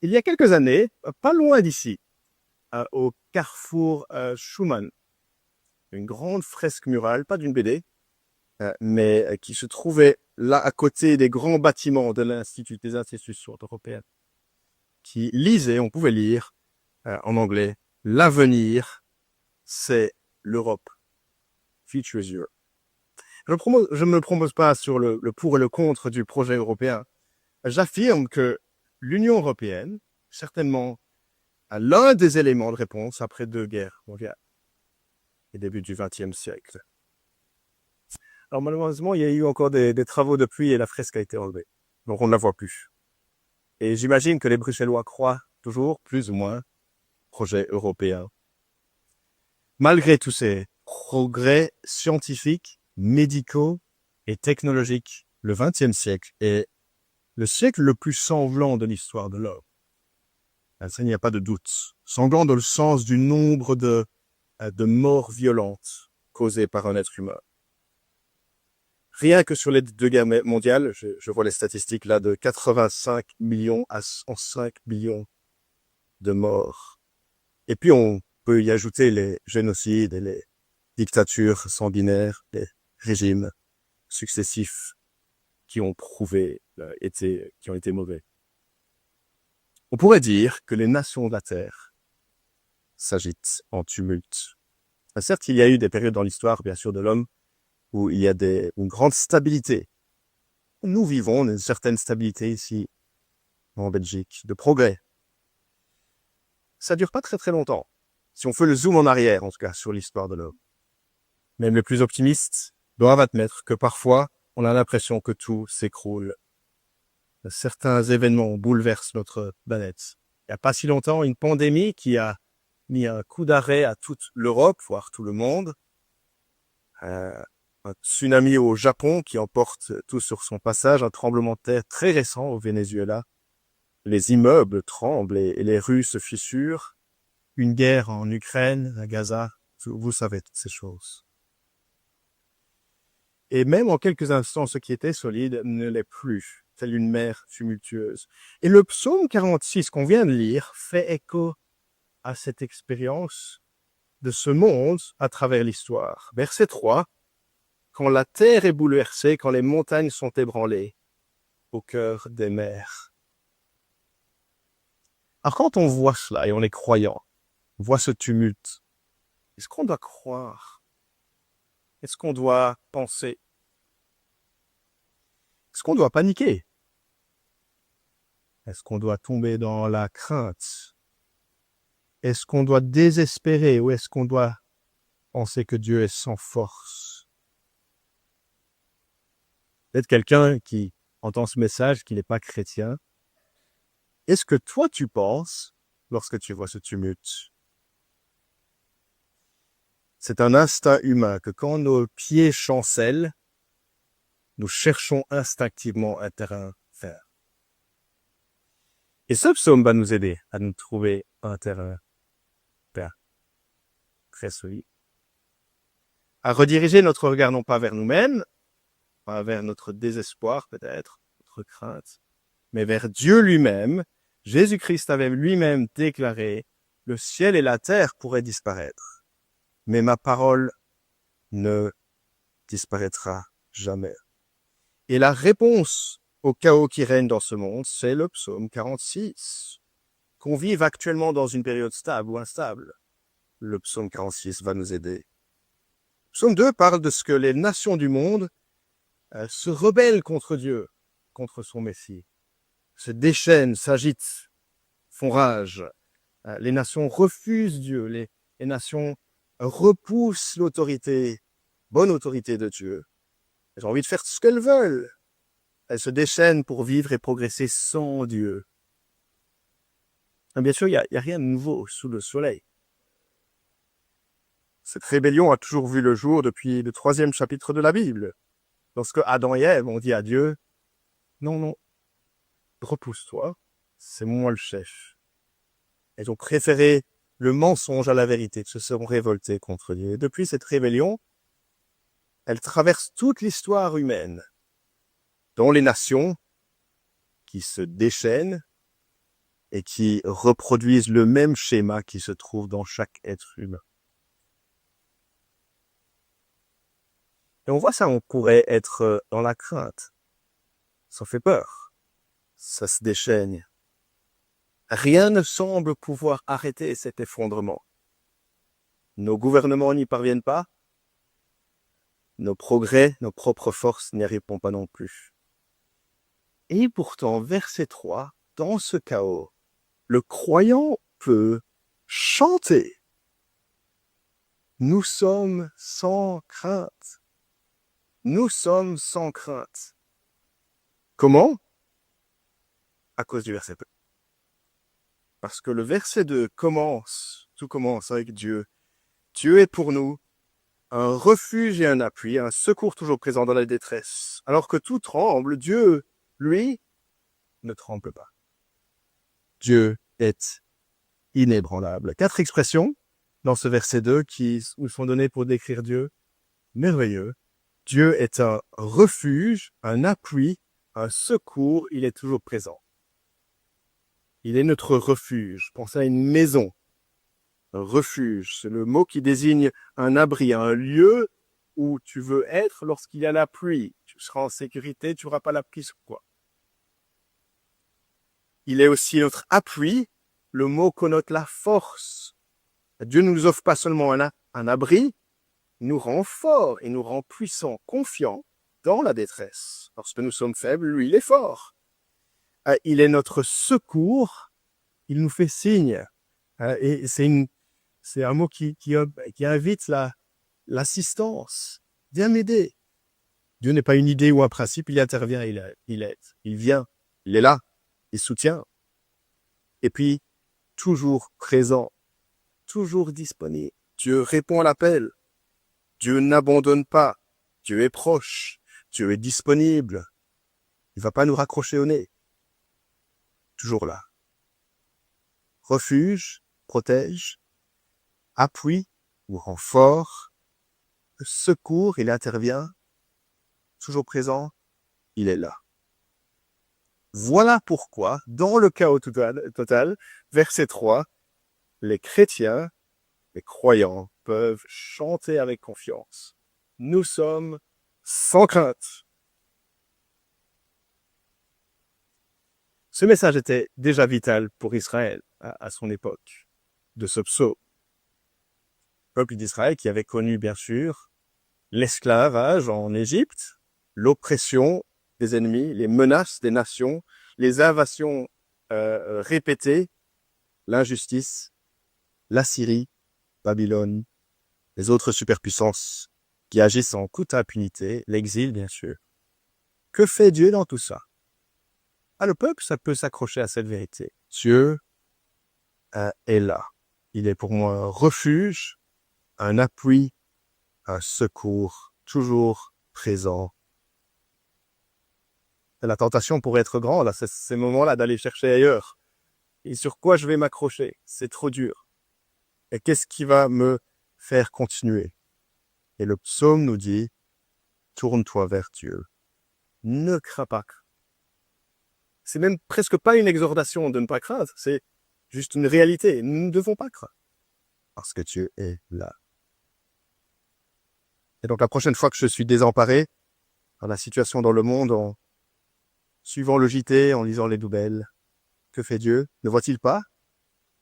Il y a quelques années, pas loin d'ici, au carrefour Schumann, une grande fresque murale, pas d'une BD, mais qui se trouvait là à côté des grands bâtiments de l'Institut des institutions européennes, qui lisait, on pouvait lire en anglais, l'avenir, c'est l'Europe. Future is Europe. Je ne me prononce pas sur le pour et le contre du projet européen. J'affirme que l'Union européenne, certainement, a l'un des éléments de réponse après 2 guerres mondiales et début du XXe siècle. Alors malheureusement, il y a eu encore des travaux depuis et la fresque a été enlevée. Donc on ne la voit plus. Et j'imagine que les Bruxellois croient toujours, plus ou moins, au projet européen. Malgré tous ces progrès scientifiques, médicaux et technologiques, le XXe siècle est le siècle le plus sanglant de l'histoire de l'homme. Ça, il n'y a pas de doute. Sanglant dans le sens du nombre de morts violentes causées par un être humain. Rien que sur les 2 guerres mondiales, je vois les statistiques là de 85 millions à 105 millions de morts. Et puis on peut y ajouter les génocides et les dictatures sanguinaires, les régimes successifs qui ont qui ont été mauvais. On pourrait dire que les nations de la Terre s'agitent en tumulte. Certes, il y a eu des périodes dans l'histoire, bien sûr, de l'homme, où il y a une grande stabilité. Nous vivons une certaine stabilité ici, en Belgique, de progrès. Ça dure pas très très longtemps, si on fait le zoom en arrière, en tout cas, sur l'histoire de l'homme. Même les plus optimistes doivent admettre que parfois, on a l'impression que tout s'écroule. Certains événements bouleversent notre planète. Il n'y a pas si longtemps, une pandémie qui a mis un coup d'arrêt à toute l'Europe, voire tout le monde. Un tsunami au Japon qui emporte tout sur son passage, un tremblement de terre très récent au Venezuela. Les immeubles tremblent et les rues se fissurent. Une guerre en Ukraine, à Gaza, vous savez toutes ces choses. Et même en quelques instants, ce qui était solide ne l'est plus, telle une mer tumultueuse. Et le psaume 46 qu'on vient de lire fait écho à cette expérience de ce monde à travers l'histoire. Verset 3, quand la terre est bouleversée, quand les montagnes sont ébranlées au cœur des mers. Alors quand on voit cela et on est croyant, on voit ce tumulte, est-ce qu'on doit croire? Est-ce qu'on doit penser? Est-ce qu'on doit paniquer? Est-ce qu'on doit tomber dans la crainte? Est-ce qu'on doit désespérer ou est-ce qu'on doit penser que Dieu est sans force? Peut-être quelqu'un qui entend ce message, qui n'est pas chrétien. Est-ce que toi tu penses lorsque tu vois ce tumulte? C'est un instinct humain que quand nos pieds chancellent, nous cherchons instinctivement un terrain ferme. Et ce psaume va nous aider à nous trouver un terrain ferme, très solide. À rediriger notre regard non pas vers nous-mêmes, pas vers notre désespoir peut-être, notre crainte, mais vers Dieu lui-même. Jésus-Christ avait lui-même déclaré, le ciel et la terre pourraient disparaître, mais ma parole ne disparaîtra jamais. Et la réponse au chaos qui règne dans ce monde, c'est le psaume 46. Qu'on vive actuellement dans une période stable ou instable, le psaume 46 va nous aider. Le psaume 2 parle de ce que les nations du monde se rebellent contre Dieu, contre son Messie, se déchaînent, s'agitent, font rage. Les nations refusent Dieu, les nations repoussent l'autorité, bonne autorité de Dieu. Elles ont envie de faire ce qu'elles veulent. Elles se déchaînent pour vivre et progresser sans Dieu. Et bien sûr, il y a rien de nouveau sous le soleil. Cette rébellion a toujours vu le jour depuis le 3e chapitre de la Bible. Lorsque Adam et Ève ont dit à Dieu, non, non, repousse-toi, c'est moi le chef. Elles ont préféré le mensonge à la vérité, se sont révoltées contre Dieu. Et depuis cette rébellion, elle traverse toute l'histoire humaine, dont les nations qui se déchaînent et qui reproduisent le même schéma qui se trouve dans chaque être humain. Et on voit ça, on pourrait être dans la crainte. Ça fait peur. Ça se déchaîne. Rien ne semble pouvoir arrêter cet effondrement. Nos gouvernements n'y parviennent pas. Nos progrès, nos propres forces n'y répondent pas non plus. Et pourtant, verset 3, dans ce chaos, le croyant peut chanter. Nous sommes sans crainte. Nous sommes sans crainte. Comment? À cause du verset 2. Parce que le verset 2 tout commence avec Dieu. Dieu est pour nous un refuge et un appui, un secours toujours présent dans la détresse. Alors que tout tremble, Dieu, lui, ne tremble pas. Dieu est inébranlable. 4 expressions dans ce verset 2 qui nous sont données pour décrire Dieu. Merveilleux. Dieu est un refuge, un appui, un secours, il est toujours présent. Il est notre refuge. Pensez à une maison. Un refuge, c'est le mot qui désigne un abri, un lieu où tu veux être lorsqu'il y a la pluie. Tu seras en sécurité, tu n'auras pas la pluie sur toi. Il est aussi notre appui. Le mot connote la force. Dieu ne nous offre pas seulement un abri, il nous rend forts, il nous rend puissants, confiants dans la détresse. Lorsque nous sommes faibles, lui, il est fort. Il est notre secours, il nous fait signe. Et c'est un mot qui invite l'assistance. Viens m'aider. Dieu n'est pas une idée ou un principe, il intervient, il aide, il vient, il est là, il soutient. Et puis, toujours présent, toujours disponible. Dieu répond à l'appel. Dieu n'abandonne pas. Dieu est proche. Dieu est disponible. Il ne va pas nous raccrocher au nez. Toujours là. Refuge, protège, appui ou renfort, secours, il intervient, toujours présent, il est là. Voilà pourquoi, dans le chaos total, verset 3, les chrétiens, les croyants peuvent chanter avec confiance. Nous sommes sans crainte. Ce message était déjà vital pour Israël à son époque, de ce psaume. Le peuple d'Israël qui avait connu, bien sûr, l'esclavage en Égypte, l'oppression des ennemis, les menaces des nations, les invasions répétées, l'injustice, la Syrie, Babylone, les autres superpuissances qui agissent en toute impunité, l'exil, bien sûr. Que fait Dieu dans tout ça? Le peuple, ça peut s'accrocher à cette vérité. Dieu est là. Il est pour moi un refuge, un appui, un secours, toujours présent. Et la tentation pourrait être grande à ces moments-là d'aller chercher ailleurs. Et sur quoi je vais m'accrocher? C'est trop dur. Et qu'est-ce qui va me faire continuer? Et le psaume nous dit, tourne-toi vers Dieu. Ne crains pas. C'est même presque pas une exhortation de ne pas craindre, c'est juste une réalité. Nous ne devons pas craindre. Parce que Dieu est là. Et donc la prochaine fois que je suis désemparé par la situation dans le monde, en suivant le JT, en lisant les nouvelles, que fait Dieu? Ne voit-il pas?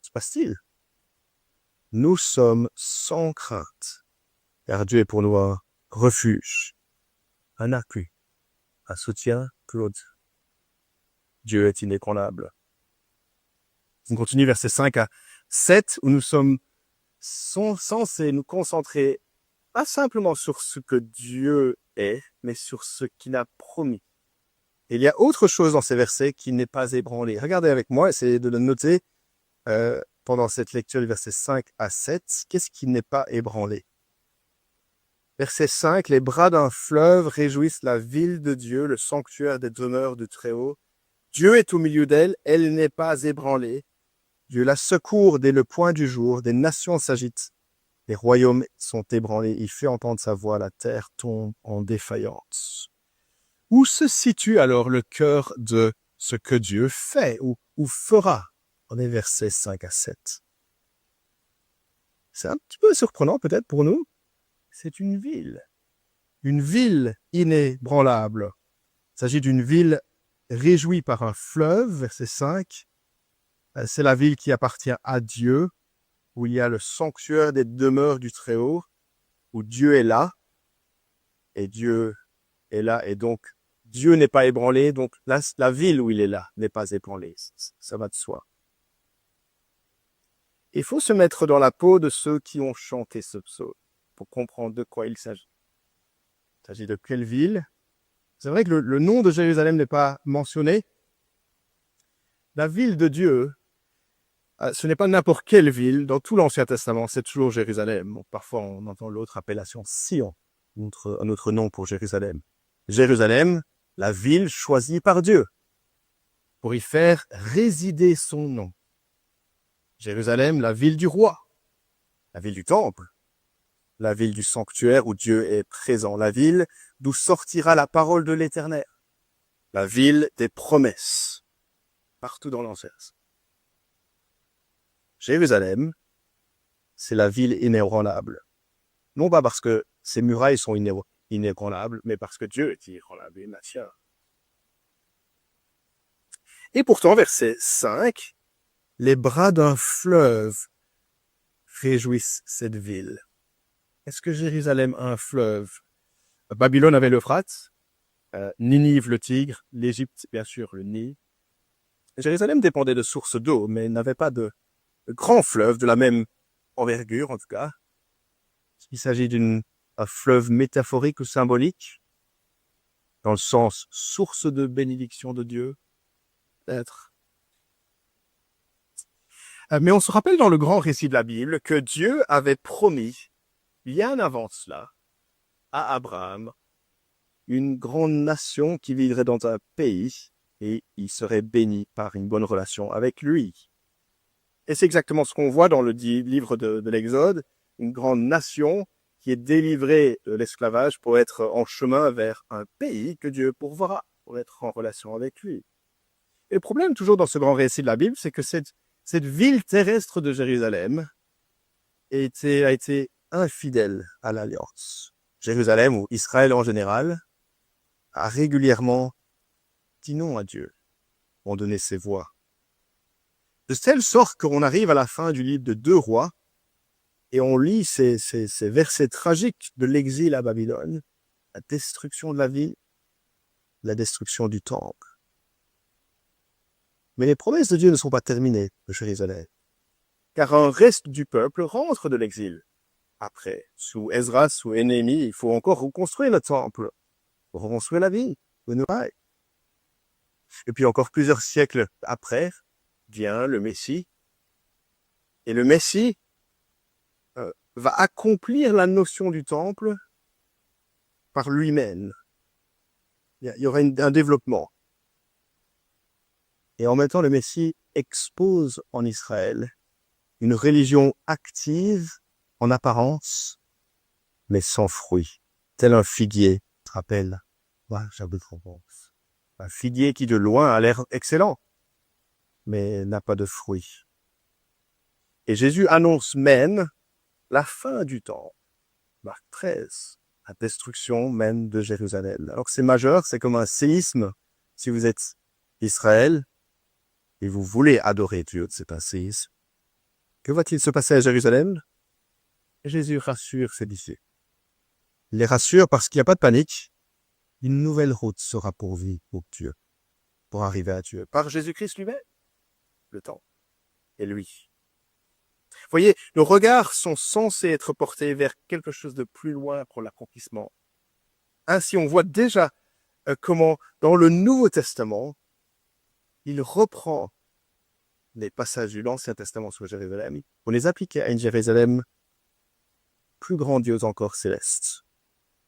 Que se passe-t-il? Nous sommes sans crainte, car Dieu est pour nous un refuge, un appui, un soutien, Claude. Dieu est inébranlable. On continue verset 5 à 7, où nous sommes censés nous concentrer pas simplement sur ce que Dieu est, mais sur ce qu'il a promis. Et il y a autre chose dans ces versets qui n'est pas ébranlé. Regardez avec moi, essayez de le noter pendant cette lecture du verset 5 à 7. Qu'est-ce qui n'est pas ébranlé? Verset 5, les bras d'un fleuve réjouissent la ville de Dieu, le sanctuaire des demeures du Très-Haut. Dieu est au milieu d'elle, elle n'est pas ébranlée. Dieu la secourt dès le point du jour, des nations s'agitent. Les royaumes sont ébranlés, il fait entendre sa voix, la terre tombe en défaillance. Où se situe alors le cœur de ce que Dieu fait ou fera On est versets 5 à 7. C'est un petit peu surprenant peut-être pour nous. C'est une ville inébranlable. Il s'agit d'une ville réjouie par un fleuve, verset 5. C'est la ville qui appartient à Dieu, où il y a le sanctuaire des demeures du Très-Haut, où Dieu est là, et Dieu est là, et donc Dieu n'est pas ébranlé, donc la ville où il est là n'est pas ébranlée. Ça va de soi. Il faut se mettre dans la peau de ceux qui ont chanté ce psaume pour comprendre de quoi il s'agit. Il s'agit de quelle ville? C'est vrai que le nom de Jérusalem n'est pas mentionné. La ville de Dieu, ce n'est pas n'importe quelle ville. Dans tout l'Ancien Testament, c'est toujours Jérusalem. Bon, parfois, on entend l'autre appellation Sion, un autre nom pour Jérusalem. Jérusalem, la ville choisie par Dieu pour y faire résider son nom. Jérusalem, la ville du roi, la ville du temple, la ville du sanctuaire où Dieu est présent, la ville d'où sortira la parole de l'Éternel, la ville des promesses, partout dans l'Ancien. Jérusalem, c'est la ville inébranlable. Non pas parce que ses murailles sont inébranlables, mais parce que Dieu est inébranlable et maintient. Et pourtant, verset 5, les bras d'un fleuve réjouissent cette ville. Est-ce que Jérusalem a un fleuve? Babylone avait l'Euphrate, Ninive le Tigre, l'Égypte, bien sûr, le Nil. Jérusalem dépendait de sources d'eau, mais n'avait pas de grand fleuve de la même envergure, en tout cas. Il s'agit d'un fleuve métaphorique ou symbolique, dans le sens source de bénédiction de Dieu, peut-être. Mais on se rappelle dans le grand récit de la Bible que Dieu avait promis, bien avant cela, à Abraham, une grande nation qui vivrait dans un pays et il serait béni par une bonne relation avec lui. Et c'est exactement ce qu'on voit dans le livre de l'Exode, une grande nation qui est délivrée de l'esclavage pour être en chemin vers un pays que Dieu pourvoira, pour être en relation avec lui. Et le problème toujours dans ce grand récit de la Bible, c'est que cette ville terrestre de Jérusalem a été infidèle à l'alliance. Jérusalem, ou Israël en général, a régulièrement dit non à Dieu, ont donné ses voix. De telle sorte qu'on arrive à la fin du livre de 2 Rois et on lit ces versets tragiques de l'exil à Babylone, la destruction de la ville, la destruction du temple. Mais les promesses de Dieu ne sont pas terminées de Jérusalem, car un reste du peuple rentre de l'exil. Après, sous Esdras, sous Néhémie, il faut encore reconstruire le temple, reconstruire la ville, le nouvelle. Et puis encore plusieurs siècles après, vient le Messie. Et le Messie va accomplir la notion du temple par lui-même. Il y aura un développement. Et en même temps, le Messie expose en Israël une religion active en apparence, mais sans fruit. Tel un figuier, tu te rappelles? Ouais, j'avais trop bon. Un figuier qui de loin a l'air excellent, mais n'a pas de fruit. Et Jésus annonce même la fin du temps. Marc 13, la destruction même de Jérusalem. Alors que c'est majeur, c'est comme un séisme. Si vous êtes Israël et vous voulez adorer Dieu, c'est un séisme. Que va-t-il se passer à Jérusalem? Et Jésus rassure ses disciples. Il les rassure parce qu'il n'y a pas de panique. Une nouvelle route sera pourvue pour Dieu, pour arriver à Dieu, par Jésus-Christ lui-même, le temps, et lui. Vous voyez, nos regards sont censés être portés vers quelque chose de plus loin pour l'accomplissement. Ainsi, on voit déjà comment, dans le Nouveau Testament, il reprend les passages du l'Ancien Testament sur Jérusalem pour les appliquer à une Jérusalem plus grandiose encore, céleste.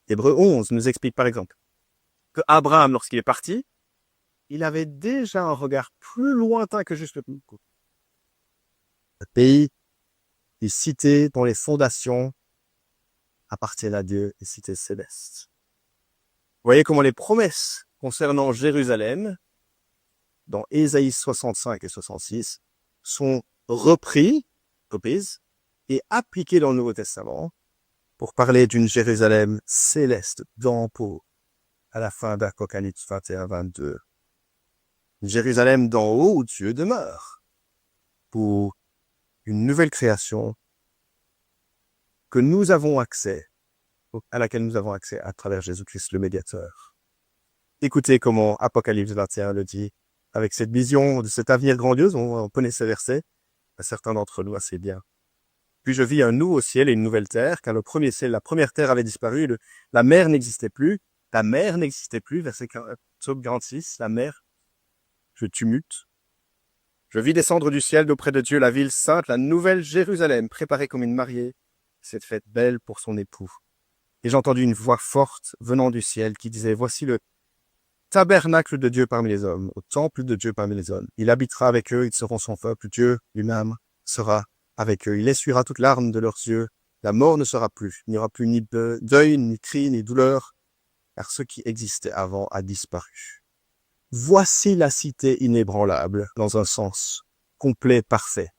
Hébreux 11 nous explique par exemple que Abraham, lorsqu'il est parti, il avait déjà un regard plus lointain que juste le pays, les cités dont les fondations appartiennent à Dieu, les cités célestes. Vous voyez comment les promesses concernant Jérusalem, dans Ésaïe 65 et 66, sont reprises et appliquées dans le Nouveau Testament pour parler d'une Jérusalem céleste d'en haut à la fin d'Apocalypse 21-22. Une Jérusalem d'en haut où Dieu demeure pour une nouvelle création que nous avons accès, à laquelle nous avons accès à travers Jésus-Christ le médiateur. Écoutez comment Apocalypse 21 le dit, avec cette vision de cet avenir grandiose, on connaît ces versets, certains d'entre nous assez bien. Puis je vis un nouveau ciel et une nouvelle terre, car le premier ciel, la première terre avait disparu, la mer n'existait plus, verset Psaume 46, la mer, je tumulte. Je vis descendre du ciel d'auprès de Dieu la ville sainte, la nouvelle Jérusalem, préparée comme une mariée, cette fête belle pour son époux. Et j'ai entendu une voix forte venant du ciel qui disait, voici le tabernacle de Dieu parmi les hommes, au temple de Dieu parmi les hommes. Il habitera avec eux, ils seront son peuple, Dieu lui-même sera avec eux. Il essuiera toute larme de leurs yeux, la mort ne sera plus, il n'y aura plus ni deuil, ni cri, ni douleur, car ce qui existait avant a disparu. Voici la cité inébranlable, dans un sens complet, parfait.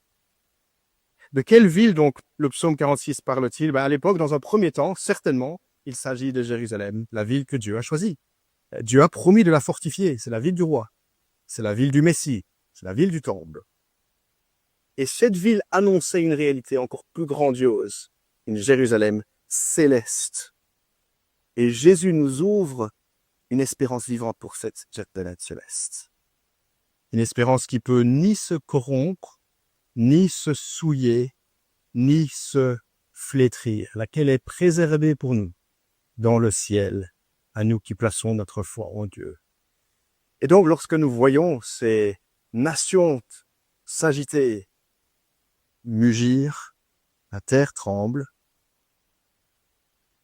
De quelle ville donc le psaume 46 parle-t-il? À l'époque, dans un premier temps, certainement, il s'agit de Jérusalem, la ville que Dieu a choisie. Dieu a promis de la fortifier, c'est la ville du roi, c'est la ville du Messie, c'est la ville du temple. Et cette ville annonçait une réalité encore plus grandiose, une Jérusalem céleste. Et Jésus nous ouvre une espérance vivante pour cette Jérusalem céleste. Une espérance qui peut ni se corrompre, ni se souiller, ni se flétrir, laquelle est préservée pour nous dans le ciel, à nous qui plaçons notre foi en Dieu. Et donc, lorsque nous voyons ces nations s'agiter, mugir, la terre tremble,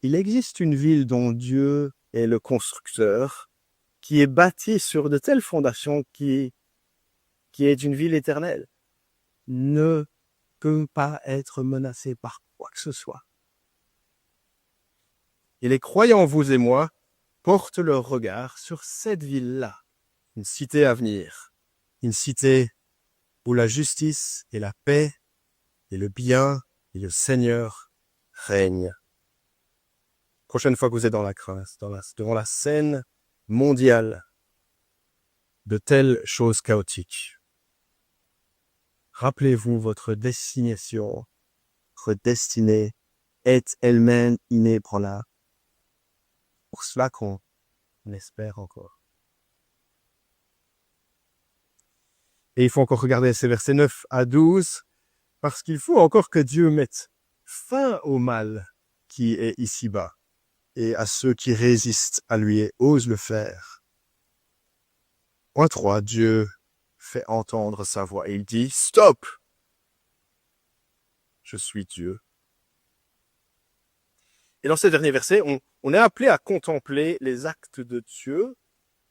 il existe une ville dont Dieu est le constructeur, qui est bâtie sur de telles fondations qui est une ville éternelle, ne peut pas être menacée par quoi que ce soit. Et les croyants, vous et moi, portent leur regard sur cette ville-là, une cité à venir, une cité où la justice et la paix et le bien et le Seigneur règnent. Prochaine fois que vous êtes dans la crainte, devant la scène mondiale de telles choses chaotiques, rappelez-vous votre destination, votre destinée est elle-même inébranlable. Pour cela qu'on espère encore. Et il faut encore regarder ces versets 9 à 12, parce qu'il faut encore que Dieu mette fin au mal qui est ici-bas, et à ceux qui résistent à lui et osent le faire. Point 3, Dieu fait entendre sa voix et il dit « Stop ! Je suis Dieu. » Et dans ces derniers versets, on est appelé à contempler les actes de Dieu.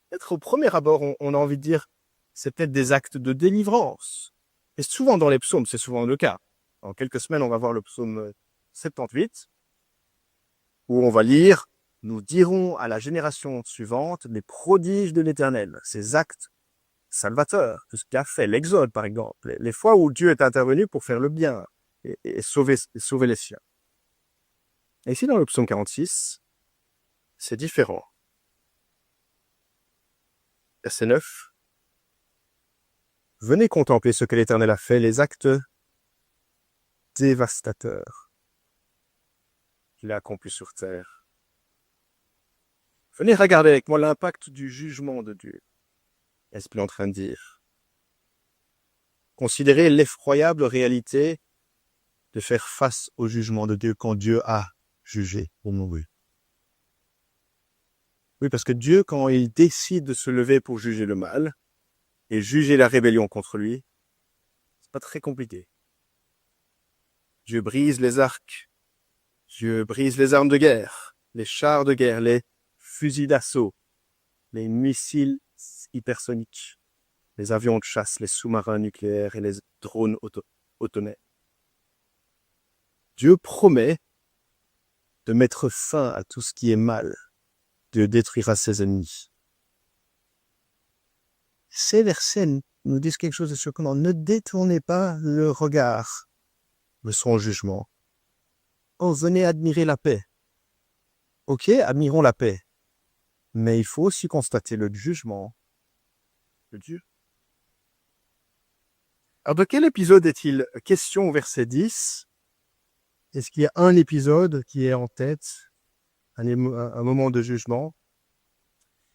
Peut-être au premier abord, on a envie de dire, c'est peut-être des actes de délivrance. Et souvent dans les psaumes, c'est souvent le cas. En quelques semaines, on va voir le psaume 78, où on va lire « Nous dirons à la génération suivante les prodiges de l'Éternel, ses actes salvateurs, tout ce qu'il a fait, l'Exode par exemple, les fois où Dieu est intervenu pour faire le bien et sauver les siens. » Et ici, dans le psaume 46, c'est différent. Verset 9. Venez contempler ce que l'Éternel a fait, les actes dévastateurs qu'il a accomplis sur terre. Venez regarder avec moi l'impact du jugement de Dieu. Est-ce qu'il est en train de dire? Considérez l'effroyable réalité de faire face au jugement de Dieu quand Dieu a jugé pour mourir. Oui, parce que Dieu, quand il décide de se lever pour juger le mal et juger la rébellion contre lui, c'est pas très compliqué. Dieu brise les arcs, Dieu brise les armes de guerre, les chars de guerre, les fusils d'assaut, les missiles hypersoniques, les avions de chasse, les sous-marins nucléaires et les drones autonomes. Dieu promet de mettre fin à tout ce qui est mal, de détruire ses ennemis. Ces versets nous disent quelque chose de surprenant. Ne détournez pas le regard de son jugement. Oh, venez admirer la paix. Ok, admirons la paix. Mais il faut aussi constater le jugement de Dieu. Alors, de quel épisode est-il question au verset 10? Est-ce qu'il y a un épisode qui est en tête, un moment de jugement?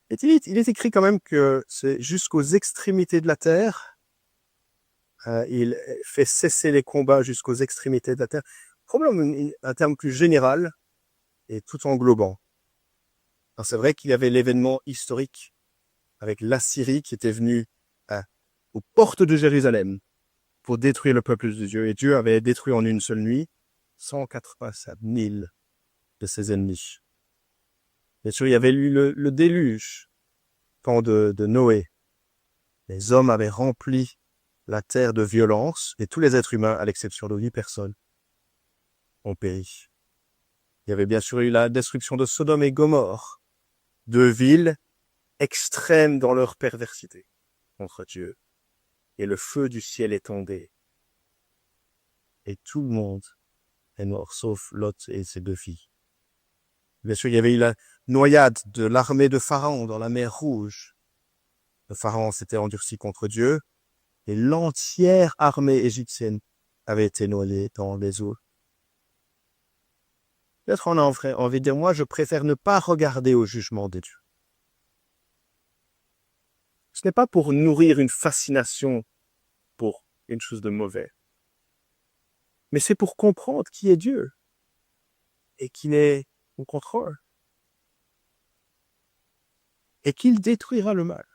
Et il est écrit quand même que c'est jusqu'aux extrémités de la terre. Il fait cesser les combats jusqu'aux extrémités de la terre. Probablement un terme plus général et tout englobant. Alors, c'est vrai qu'il y avait l'événement historique avec l'Assyrie qui était venue aux portes de Jérusalem pour détruire le peuple de Dieu. Et Dieu avait détruit en une seule nuit 187 000 de ses ennemis. Bien sûr, il y avait eu le déluge, temps de Noé. Les hommes avaient rempli la terre de violence et tous les êtres humains, à l'exception de 8 personnes, ont péri. Il y avait bien sûr eu la destruction de Sodome et Gomorrhe, deux villes extrêmes dans leur perversité contre Dieu. Et le feu du ciel est tombé. Et tout le monde est mort, sauf Lot et ses 2 filles. Bien sûr, il y avait eu la noyade de l'armée de Pharaon dans la mer Rouge. Le Pharaon s'était endurci contre Dieu, et l'entière armée égyptienne avait été noyée dans les eaux. Peut-être on a envie de dire, moi, je préfère ne pas regarder au jugement de Dieu. Ce n'est pas pour nourrir une fascination pour une chose de mauvais, mais c'est pour comprendre qui est Dieu et qu'il est au contrôle et qu'il détruira le mal.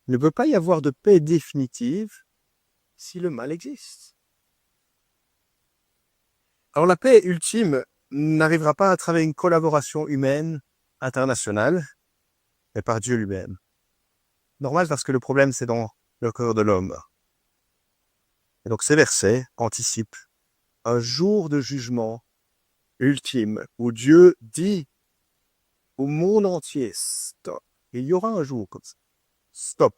Il ne peut pas y avoir de paix définitive si le mal existe. Alors la paix ultime n'arrivera pas à travers une collaboration humaine internationale, mais par Dieu lui-même. Normal, parce que le problème, c'est dans le cœur de l'homme. Et donc ces versets anticipent un jour de jugement ultime où Dieu dit au monde entier, stop. Il y aura un jour comme ça. Stop.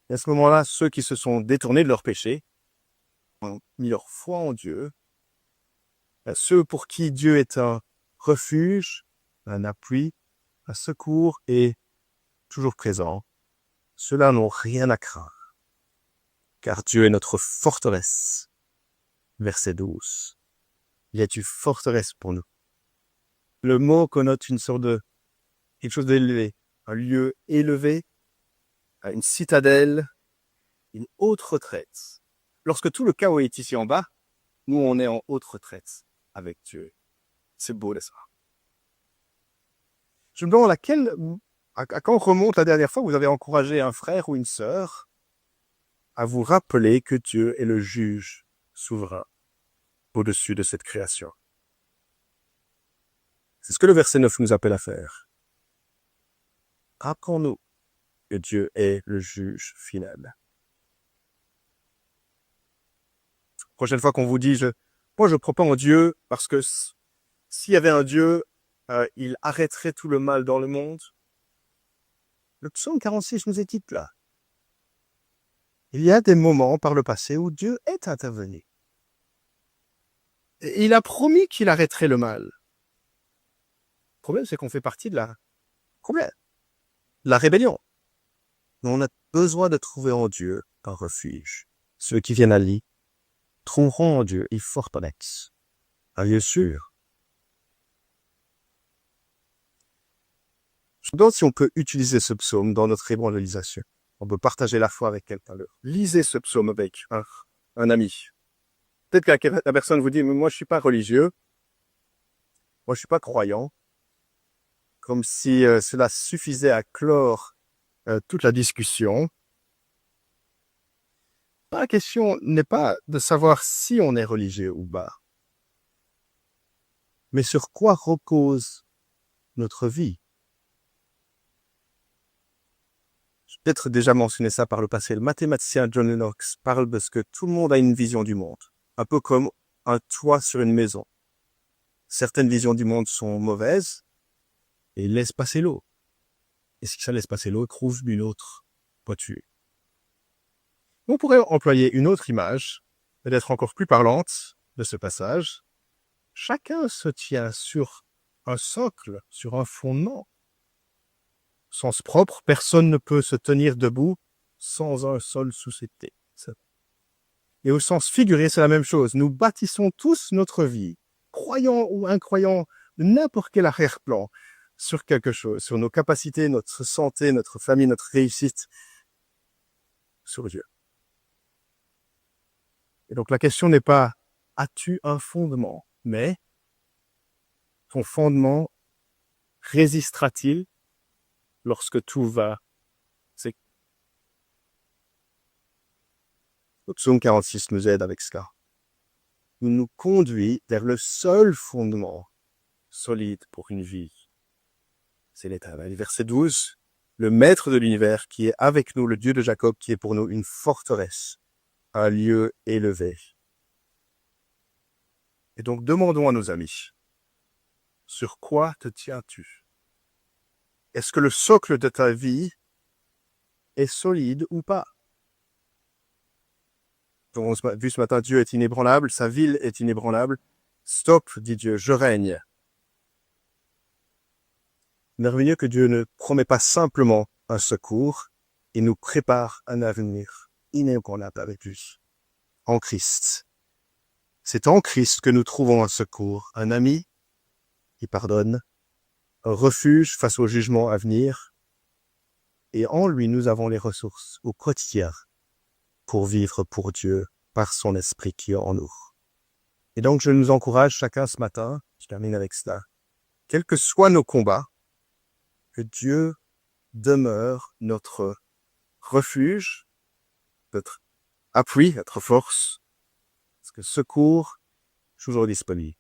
Et à ce moment-là, ceux qui se sont détournés de leur péché ont mis leur foi en Dieu. Ceux pour qui Dieu est un refuge, un appui, un secours est toujours présent. Ceux-là n'ont rien à craindre, car Dieu est notre forteresse. Verset 12. Il est une forteresse pour nous. Le mot connote une sorte de quelque chose d'élevé, un lieu élevé, une citadelle, une haute retraite. Lorsque tout le chaos est ici en bas, nous on est en haute retraite avec Dieu. C'est beau, n'est-ce pas? Je me demande à quand remonte la dernière fois que vous avez encouragé un frère ou une sœur à vous rappeler que Dieu est le juge souverain au-dessus de cette création. C'est ce que le verset 9 nous appelle à faire. Rappelons-nous que Dieu est le juge final. Prochaine fois qu'on vous dit, moi je crois pas en Dieu parce que s'il y avait un Dieu, il arrêterait tout le mal dans le monde. Le psaume 46 nous est dit là. Il y a des moments par le passé où Dieu est intervenu. Et il a promis qu'il arrêterait le mal. Le problème, c'est qu'on fait partie de la rébellion. Mais on a besoin de trouver en Dieu un refuge. Ceux qui viennent à lui trouveront en Dieu une forteresse, un lieu sûr. Je me demande si on peut utiliser ce psaume dans notre évangélisation. On peut partager la foi avec quelqu'un d'autre. Lisez ce psaume avec un ami. Peut-être que la personne vous dit, mais moi je suis pas religieux, moi je suis pas croyant, comme si cela suffisait à clore toute la discussion. La question n'est pas de savoir si on est religieux ou pas, mais sur quoi repose notre vie. J'ai peut-être déjà mentionné ça par le passé. Le mathématicien John Lennox parle de ce que tout le monde a une vision du monde, un peu comme un toit sur une maison. Certaines visions du monde sont mauvaises, et laisse passer l'eau. Et si ça laisse passer l'eau, trouve une autre toiture. On pourrait employer une autre image, peut-être encore plus parlante de ce passage. Chacun se tient sur un socle, sur un fondement. Au sens propre, personne ne peut se tenir debout sans un sol sous ses pieds. Et au sens figuré, c'est la même chose. Nous bâtissons tous notre vie, croyants ou incroyants, de n'importe quel arrière-plan, sur quelque chose, sur nos capacités, notre santé, notre famille, notre réussite, sur Dieu. Et donc la question n'est pas « as-tu un fondement ?» mais « ton fondement résistera-t-il lorsque tout va s'écrouler ?» Le psaume 46 nous aide avec cela. Il nous conduit vers le seul fondement solide pour une vie. C'est l'Éternel. Verset 12, le Maître de l'univers qui est avec nous, le Dieu de Jacob, qui est pour nous une forteresse, un lieu élevé. Et donc demandons à nos amis, sur quoi te tiens-tu? Est-ce que le socle de ta vie est solide ou pas? On a vu ce matin, Dieu est inébranlable, sa ville est inébranlable. Stop, dit Dieu, je règne. Merveilleux que Dieu ne promet pas simplement un secours, il nous prépare un avenir inébranlable avec lui, en Christ. C'est en Christ que nous trouvons un secours, un ami qui pardonne, un refuge face au jugement à venir, et en lui nous avons les ressources au quotidien pour vivre pour Dieu par son esprit qui est en nous. Et donc je nous encourage chacun ce matin, je termine avec cela, quels que soient nos combats, que Dieu demeure notre refuge, notre appui, notre force, parce que secours est toujours disponible.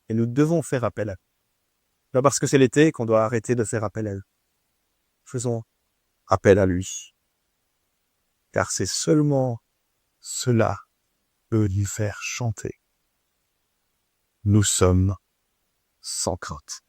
Et nous devons faire appel à lui. Pas parce que c'est l'été qu'on doit arrêter de faire appel à lui. Faisons appel à lui. Car c'est seulement cela peut lui faire chanter. Nous sommes sans crainte.